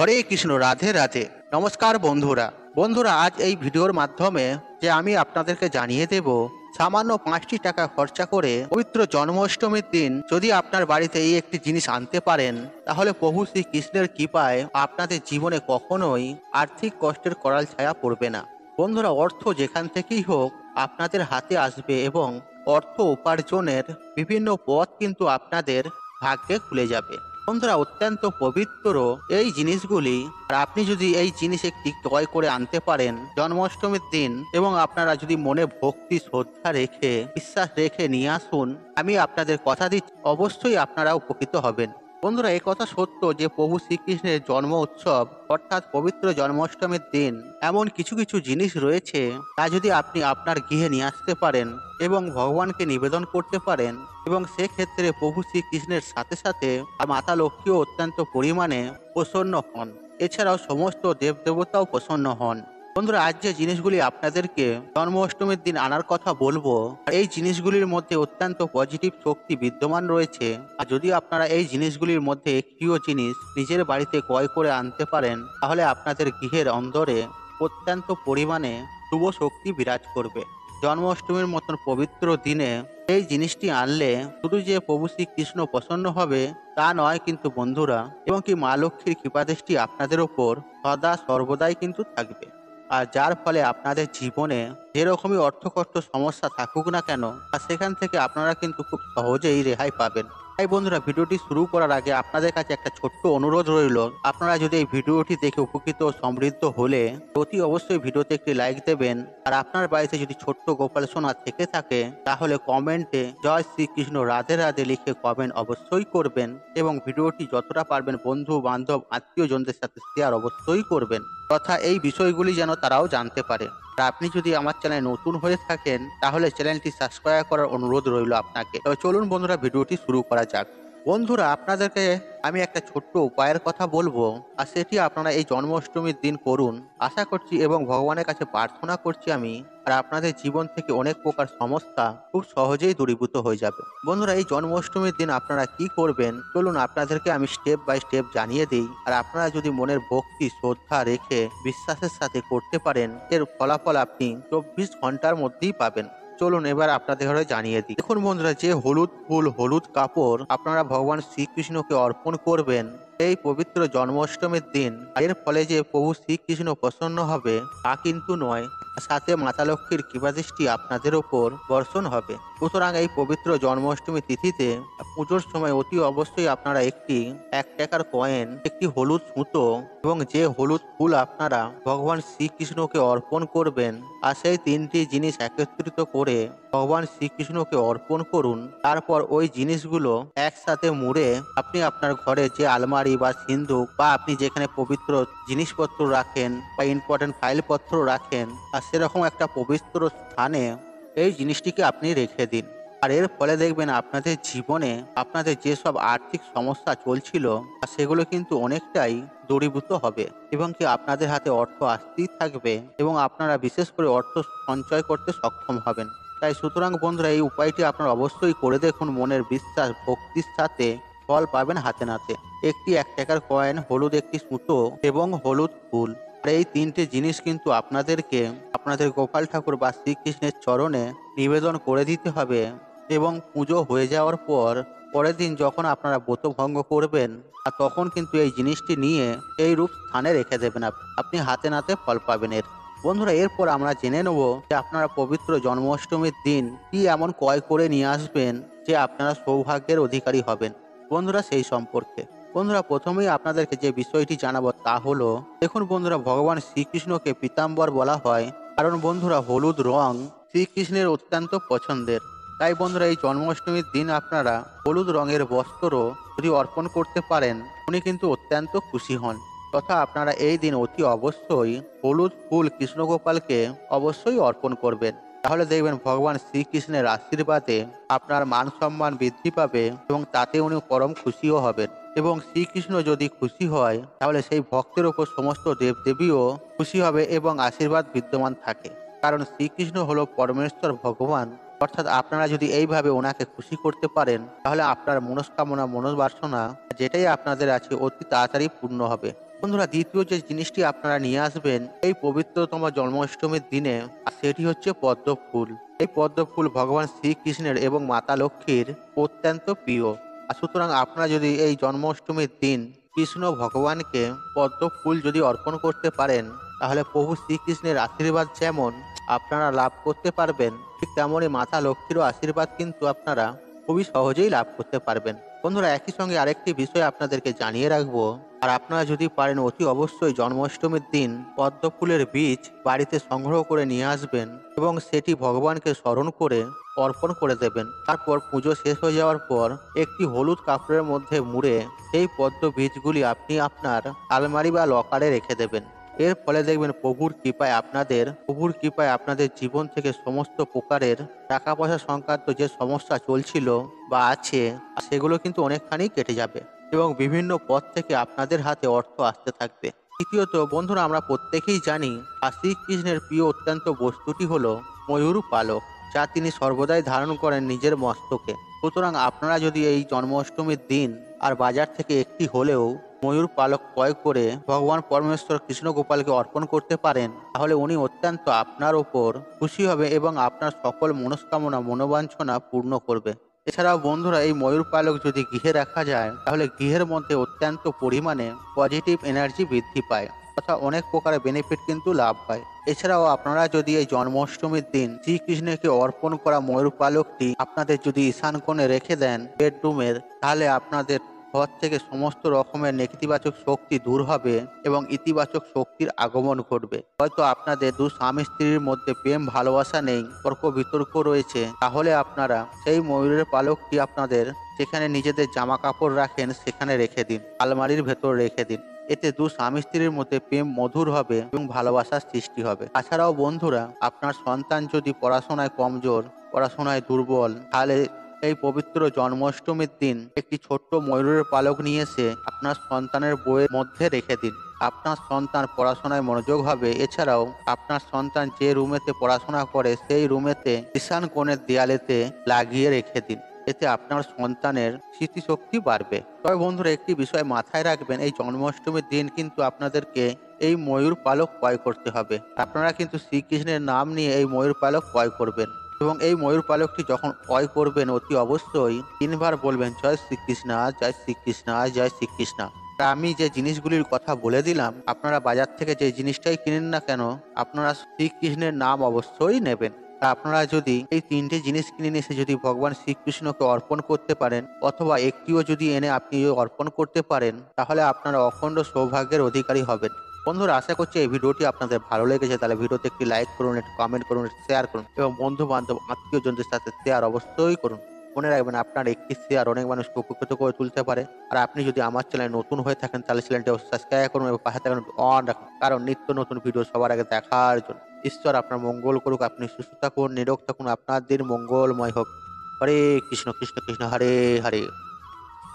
হরে কৃষ্ণ, রাধে রাধে। নমস্কার বন্ধুরা। আজ এই ভিডিওর মাধ্যমে যে আমি আপনাদেরকে জানিয়ে দেব, সামান্য 5টি টাকা খরচা করে পবিত্র জন্মাষ্টমীর দিন যদি আপনার বাড়িতে এই একটি জিনিস আনতে পারেন, তাহলে প্রভু শ্রী কৃষ্ণের কৃপায় আপনাদের জীবনে কখনোই আর্থিক কষ্টের করাল ছায়া পড়বে না। বন্ধুরা, অর্থ যেখান থেকেই হোক আপনাদের হাতে আসবে এবং অর্থ উপার্জনের বিভিন্ন পথ কিন্তু আপনাদের ভাগ্যে খুলে যাবে। বন্ধুরা, অত্যন্ত পবিত্র এই জিনিসগুলি, আর আপনি যদি এই জিনিস একটি ক্রয় করে আনতে পারেন জন্মাষ্টমীর দিন এবং আপনারা যদি মনে ভক্তি শ্রদ্ধা রেখে বিশ্বাস রেখে নিয়ে আসুন, আমি আপনাদের কথা দিচ্ছি অবশ্যই আপনারা উপকৃত হবেন। বন্ধুরা, এই কথা সত্য যে প্রভু শ্রীকৃষ্ণের জন্ম উৎসব অর্থাৎ পবিত্র জন্মাষ্টমীর দিন এমন কিছু কিছু জিনিস রয়েছে, তা যদি আপনি আপনার গৃহে নিয়ে আসতে পারেন এবং ভগবানকে নিবেদন করতে পারেন, এবং সেক্ষেত্রে প্রভু শ্রীকৃষ্ণের সাথে সাথে মাতা লক্ষ্মীও অত্যন্ত পরিমাণে প্রসন্ন হন। এছাড়াও সমস্ত দেবদেবতাও প্রসন্ন হন। বন্ধুরা, আজ যে জিনিসগুলি আপনাদেরকে জন্মাষ্টমীর দিন আনার কথা বলবো, এই জিনিসগুলির মধ্যে অত্যন্ত পজিটিভ শক্তি বিদ্যমান রয়েছে। আর যদি আপনারা এই জিনিসগুলির মধ্যে একটিও জিনিস নিজের বাড়িতে ক্রয় করে আনতে পারেন, তাহলে আপনাদের গৃহের অন্দরে অত্যন্ত পরিমাণে শুভ শক্তি বিরাজ করবে। জন্মাষ্টমীর মতন পবিত্র দিনে এই জিনিসটি আনলে শুধু যে প্রভু শ্রীকৃষ্ণ প্রসন্ন হবে তা নয়, কিন্তু বন্ধুরা, এবং কি মা লক্ষ্মীর কৃপাদৃষ্টি আপনাদের ওপর সদা সর্বদাই কিন্তু থাকবে। আর যার ফলে আপনাদের জীবনে যেরকমই অর্থকষ্ট সমস্যা থাকুক না কেন, আর সেখান থেকে আপনারা কিন্তু খুব সহজেই রেহাই পাবেন। তাই বন্ধুরা, ভিডিওটি শুরু করার আগে আপনাদের কাছে একটা ছোট্ট অনুরোধ রইল, আপনারা যদি এই ভিডিওটি দেখে উপকৃত ও সমৃদ্ধ হলে অতি অবশ্যই ভিডিওতে একটি লাইক দেবেন। আর আপনার বাড়িতে যদি ছোট্ট গোপাল সোনা থেকে থাকে, তাহলে কমেন্টে জয় শ্রীকৃষ্ণ রাধে রাধে লিখে কমেন্ট অবশ্যই করবেন, এবং ভিডিওটি যতটা পারবেন বন্ধু বান্ধব আত্মীয়জনদের সাথে শেয়ার অবশ্যই করবেন, তথা এই বিষয়গুলি যেন তারাও জানতে পারে। আর আপনি যদি আমার চ্যানেলে নতুন হয়ে থাকেন, তাহলে চ্যানেলটি সাবস্ক্রাইব করার অনুরোধ রইল আপনাকে। তবে চলুন বন্ধুরা, ভিডিওটি শুরু করা যাক। বন্ধুরা, আপনাদেরকে আমি একটা ছোট্ট উপায়ের কথা বলবো, আর সেটি আপনারা এই জন্মাষ্টমীর দিন করুন। আশা করছি এবং ভগবানের কাছে প্রার্থনা করছি আমি, আর আপনাদের জীবন থেকে অনেক প্রকার সমস্যা খুব সহজেই দূরীভূত হয়ে যাবে। বন্ধুরা, এই জন্মাষ্টমীর দিন আপনারা কি করবেন চলুন আপনাদেরকে আমি স্টেপ বাই স্টেপ জানিয়ে দিই। আর আপনারা যদি মনের ভক্তি শ্রদ্ধা রেখে বিশ্বাসের সাথে করতে পারেন, এর ফলাফল আপনি 24 ঘন্টার মধ্যেই পাবেন। চলুন এবার আপনাদের ঘরে জানিয়ে দিই। দেখুন বন্ধুরা, যে হলুদ ফুল হলুদ কাপড় আপনারা ভগবান শ্রীকৃষ্ণকে অর্পণ করবেন এই পবিত্র জন্মাষ্টমীর দিন, এর ফলে যে প্রভু শ্রীকৃষ্ণ প্রসন্ন হবে তা কিন্তু নয়, সাথে মাতা লক্ষ্মীর কৃপাদৃষ্টি আপনাদের ওপর বর্ষণ হবে। সুতরাং এই পবিত্র জন্মাষ্টমী তিথিতে পুজোর সময় অতি অবশ্যই আপনারা একটি 1 টাকার কয়েন, একটি হলুদ সুতো এবং যে হলুদ ফুল আপনারা ভগবান শ্রীকৃষ্ণকে অর্পণ করবেন, আর সেই 3টি জিনিস একত্রিত করে ভগবান শ্রীকৃষ্ণকে অর্পণ করুন। তারপর ওই জিনিসগুলো একসাথে মুড়ে আপনি আপনার ঘরে যে আলমারি বা সিন্ধুক বা আপনি যেখানে পবিত্র জিনিসপত্র রাখেন বা ইম্পর্টেন্ট ফাইলপত্র রাখেন, আর সেরকম একটা পবিত্র স্থানে এই জিনিসটিকে আপনি রেখে দিন। আর এর ফলে দেখবেন আপনাদের জীবনে আপনাদের যেসব আর্থিক সমস্যা চলছিল সেগুলো কিন্তু অনেকটাই দূরীভূত হবে, এবং কি আপনাদের হাতে অর্থ আসতেই থাকবে এবং আপনারা বিশেষ করে অর্থ সঞ্চয় করতে সক্ষম হবেন। তাই সুতরাং বন্ধুরা, এই উপায়টি আপনারা অবশ্যই করে দেখুন। মনের বিশ্বাস ভক্তির সাথে ফল পাবেন হাতে নাতে। একটি 1 টাকার কয়েন, হলুদ একটি সুতো এবং হলুদ ফুল, আর এই 3টে জিনিস কিন্তু আপনাদেরকে আপনাদের গোপাল ঠাকুর বা শ্রীকৃষ্ণের চরণে নিবেদন করে দিতে হবে। এবং পুজো হয়ে যাওয়ার পর পরের দিন যখন আপনারা ব্রত ভঙ্গ করবেন, আর তখন কিন্তু এই জিনিসটি নিয়ে এই রূপ স্থানে রেখে দেবেন, আপনি হাতে নাতে ফল পাবেন এর। বন্ধুরা, এরপর আমরা জেনে নেব যে আপনারা পবিত্র জন্মাষ্টমীর দিন কি এমন ক্রয় করে নিয়ে আসবেন যে আপনারা সৌভাগ্যের অধিকারী হবেন। বন্ধুরা, সেই সম্পর্কে বন্ধুরা প্রথমেই আপনাদেরকে যে বিষয়টি জানাবো তা হলো, দেখুন বন্ধুরা, ভগবান শ্রীকৃষ্ণকে পীতাম্বর বলা হয় কারণ বন্ধুরা হলুদ রং শ্রীকৃষ্ণের অত্যন্ত পছন্দের। তাই বন্ধুরা, এই জন্মাষ্টমীর দিন আপনারা হলুদ রঙের বস্ত্র যদি অর্পণ করতে পারেন, উনি কিন্তু অত্যন্ত খুশি হন। তথা আপনারা এই দিন অতি অবশ্যই হলুদ ফুল কৃষ্ণগোপালকে অবশ্যই অর্পণ করবেন। তাহলে দেখবেন ভগবান শ্রীকৃষ্ণের আশীর্বাদে আপনার মান সম্মান বৃদ্ধি পাবে এবং তাতে উনি পরম খুশিও হবেন। এবং শ্রীকৃষ্ণ যদি খুশি হয়, তাহলে সেই ভক্তের ওপর সমস্ত দেবদেবীও খুশি হবে এবং আশীর্বাদ বিদ্যমান থাকে। কারণ শ্রীকৃষ্ণ হলো পরমেশ্বর ভগবান। অর্থাৎ আপনারা যদি এইভাবে ওনাকে খুশি করতে পারেন, তাহলে আপনার মনস্কামনা মনোবাসনা যেটাই আপনাদের আছে অতি তাড়াতাড়ি পূর্ণ হবে। বন্ধুরা, দ্বিতীয় যে জিনিসটি আপনারা নিয়ে আসবেন এই পবিত্রতম জন্মাষ্টমীর দিনে, আর সেটি হচ্ছে পদ্ম ফুল। এই পদ্ম ফুল ভগবান শ্রীকৃষ্ণের এবং মাতা লক্ষ্মীর অত্যন্ত প্রিয়। আর সুতরাং আপনারা যদি এই জন্মাষ্টমীর দিন কৃষ্ণ ভগবানকে পদ্ম ফুল যদি অর্পণ করতে পারেন, তাহলে প্রভু শ্রীকৃষ্ণের আশীর্বাদ যেমন আপনারা লাভ করতে পারবেন, ঠিক তেমনই মাতা লক্ষ্মীরও আশীর্বাদ কিন্তু আপনারা খুবই সহজেই লাভ করতে পারবেন। বন্ধুরা, একই সঙ্গে আরেকটি বিষয় আপনাদেরকে জানিয়ে রাখবো, আর আপনারা যদি পারেন অতি অবশ্যই জন্মাষ্টমীর দিন পদ্ম ফুলের বীজ বাড়িতে সংগ্রহ করে নিয়ে আসবেন এবং সেটি ভগবানকে স্মরণ করে অর্পণ করে দেবেন। তারপর পুজো শেষ হয়ে যাওয়ার পর একটি হলুদ কাপড়ের মধ্যে মুড়ে সেই পদ্ম বীজগুলি আপনি আপনার আলমারি বা লকারে রেখে দেবেন। এর ফলে দেখবেন প্রভুর কৃপায় আপনাদের জীবন থেকে সমস্ত প্রকারের টাকা পয়সা সংক্রান্ত যে সমস্যা চলছিল বা আছে, সেগুলো কিন্তু অনেকখানি কেটে যাবে এবং বিভিন্ন পথ থেকে আপনাদের হাতে অর্থ আসতে থাকবে। তৃতীয়ত বন্ধুরা, আমরা প্রত্যেকেই জানি আর শ্রীকৃষ্ণের প্রিয় অত্যন্ত বস্তুটি হলো ময়ূর পালক, যা তিনি সর্বদাই ধারণ করেন নিজের মস্তকে। সুতরাং আপনারা যদি এই জন্মাষ্টমীর দিন আর বাজার থেকে একটি হলেও ময়ূর পালক ক্রয় করে ভগবান পরমেশ্বর কৃষ্ণ গোপালকে অর্পণ করতে পারেন, তাহলে উনি অত্যন্ত আপনার ওপর খুশি হবে এবং আপনার সকল মনস্কামনা মনোবাঞ্ছনা পূর্ণ করবে। এছাড়াও বন্ধুরা, এই ময়ূর পালক যদি গৃহে রাখা যায়, তাহলে গৃহের মধ্যে অত্যন্ত পরিমাণে পজিটিভ এনার্জি বৃদ্ধি পায় তথা অনেক প্রকারের বেনিফিট কিন্তু লাভ হয়। এছাড়াও আপনারা যদি এই জন্মাষ্টমীর দিন শ্রীকৃষ্ণকে অর্পণ করা ময়ূর পালকটি আপনাদের যদি ঈশান কোণে রেখে দেন বেডরুমের, তাহলে আপনাদের ঘর থেকে সমস্ত রকমের নেতিবাচক শক্তি দূর হবে এবং ইতিবাচক শক্তির আগমন ঘটবে। হয়তো আপনাদের দু স্বামী স্ত্রীর মধ্যে প্রেম ভালোবাসা নেই, তর্ক বিতর্ক রয়েছে, তাহলে আপনারা সেই ময়ূরের পালকটি আপনাদের যেখানে নিজেদের জামা কাপড় রাখেন সেখানে রেখে দিন, আলমারির ভেতর রেখে দিন। এতে দু স্বামী স্ত্রীর মধ্যে প্রেম মধুর হবে এবং ভালোবাসার সৃষ্টি হবে। তাছাড়াও বন্ধুরা, আপনার সন্তান যদি পড়াশোনায় কমজোর, পড়াশোনায় দুর্বল, তাহলে এই পবিত্র জন্মাষ্টমীর দিন একটি ছোট্ট ময়ূরের পালক নিয়ে এসে আপনার সন্তানের বইয়ের মধ্যে রেখে দিন। আপনার সন্তান পড়াশোনায় মনোযোগ হবে। এছাড়াও আপনার সন্তান যে রুমেতে পড়াশোনা করে সেই রুমেতে ঈশান কোণের দেয়ালেতে লাগিয়ে রেখে দিন। এতে আপনার সন্তানের স্মৃতিশক্তি বাড়বে। তবে বন্ধুরা, একটি বিষয় মাথায় রাখবেন, এই জন্মাষ্টমীর দিন কিন্তু আপনাদেরকে এই ময়ূর পালক ক্রয় করতে হবে। আপনারা কিন্তু শ্রীকৃষ্ণের নাম নিয়ে এই ময়ূর পালক ক্রয় করবেন এবং এই ময়ূর পালকটি যখন ক্রয় করবেন অতি অবশ্যই 3 বার বলবেন জয় শ্রীকৃষ্ণ, জয় শ্রীকৃষ্ণ, জয় শ্রীকৃষ্ণ। আমি যে জিনিসগুলির কথা বলে দিলাম, আপনারা বাজার থেকে যে জিনিসটাই কিনেন না কেন, আপনারা শ্রীকৃষ্ণের নাম অবশ্যই নেবেন। আপনারা যদি এই 3টে জিনিস কিনে নিয়ে এসে যদি ভগবান শ্রীকৃষ্ণকে অর্পণ করতে পারেন, অথবা একটিও যদি এনে আপনি অর্পণ করতে পারেন, তাহলে আপনারা অখণ্ড সৌভাগ্যের অধিকারী হবেন। বন্ধুরা, আশা করছি এই ভিডিওটি আপনাদের ভালো লেগেছে। তাহলে ভিডিওতে একটি লাইক করুন, একটি কমেন্ট করুন, শেয়ার করুন এবং বন্ধু বান্ধব আত্মীয়জনদের সাথে শেয়ার অবশ্যই করুন। মনে রাখবেন, আপনার একটি শেয়ার অনেক মানুষকে উপকৃত করে তুলতে পারে। আর আপনি যদি আমার চ্যানেলে নতুন হয়ে থাকেন, তাহলে চ্যানেলটি সাবস্ক্রাইব করুন এবং পাশে থাকুন অন রাখুন, কারণ নিত্য নতুন ভিডিও সবার আগে দেখার জন্য। ঈশ্বর আপনার মঙ্গল করুক, আপনি সুস্থ থাকুন, নিরোগ থাকুন, আপনার দিন মঙ্গলময় হোক। হরে কৃষ্ণ কৃষ্ণ কৃষ্ণ হরে হরে।